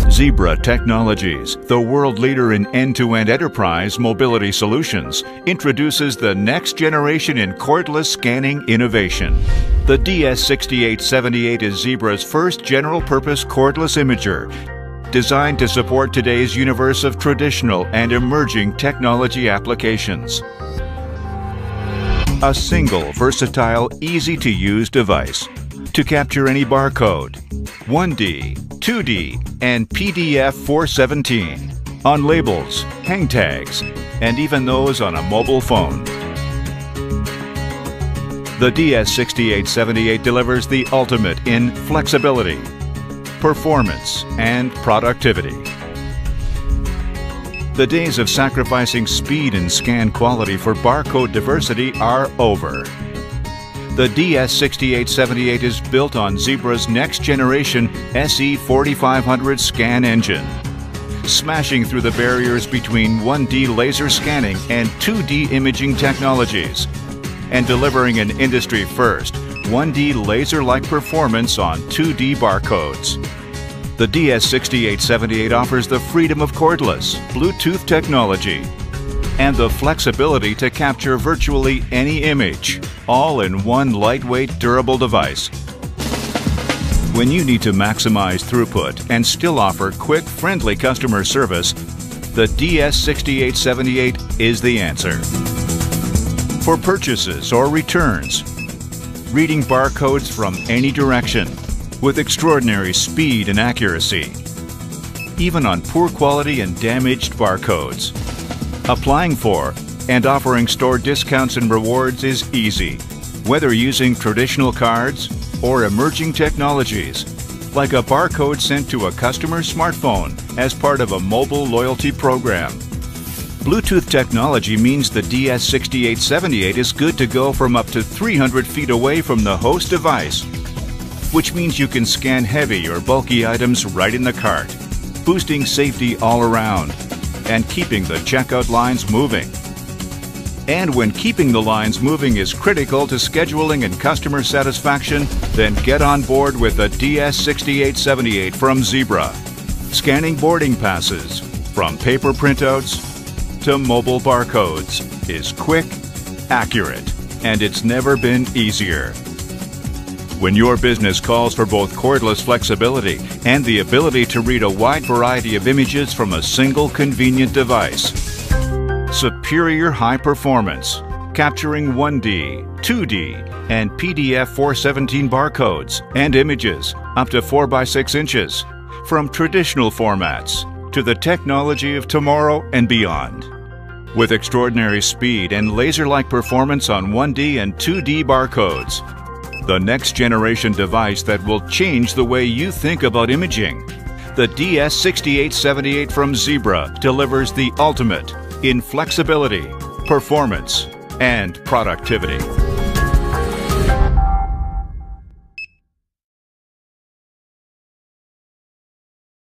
Zebra Technologies, the world leader in end-to-end enterprise mobility solutions, introduces the next generation in cordless scanning innovation. The DS6878 is Zebra's first general-purpose cordless imager, designed to support today's universe of traditional and emerging technology applications. A single, versatile, easy-to-use device to capture any barcode, 1D, 2D, and PDF 417 on labels, hang tags, and even those on a mobile phone. The DS6878 delivers the ultimate in flexibility, performance, and productivity. The days of sacrificing speed and scan quality for barcode diversity are over. The DS6878 is built on Zebra's next-generation SE4500 scan engine, smashing through the barriers between 1D laser scanning and 2D imaging technologies, and delivering an industry-first 1D laser-like performance on 2D barcodes. The DS6878 offers the freedom of cordless, Bluetooth technology, and the flexibility to capture virtually any image, all in one lightweight, durable device. When you need to maximize throughput and still offer quick, friendly customer service, the DS6878 is the answer. For purchases or returns, reading barcodes from any direction with extraordinary speed and accuracy, even on poor quality and damaged barcodes. Applying for and offering store discounts and rewards is easy, whether using traditional cards or emerging technologies, like a barcode sent to a customer's smartphone as part of a mobile loyalty program. Bluetooth technology means the DS6878 is good to go from up to 300 feet away from the host device, which means you can scan heavy or bulky items right in the cart, boosting safety all around and keeping the checkout lines moving. And when keeping the lines moving is critical to scheduling and customer satisfaction, then get on board with the DS6878 from Zebra. Scanning boarding passes, from paper printouts to mobile barcodes, is quick, accurate, and it's never been easier. When your business calls for both cordless flexibility and the ability to read a wide variety of images from a single convenient device, superior high performance, capturing 1D, 2D, and PDF 417 barcodes and images up to 4x6 inches, from traditional formats to the technology of tomorrow and beyond. With extraordinary speed and laser-like performance on 1D and 2D barcodes, the next generation device that will change the way you think about imaging, the DS6878 from Zebra delivers the ultimate in flexibility, performance, and productivity.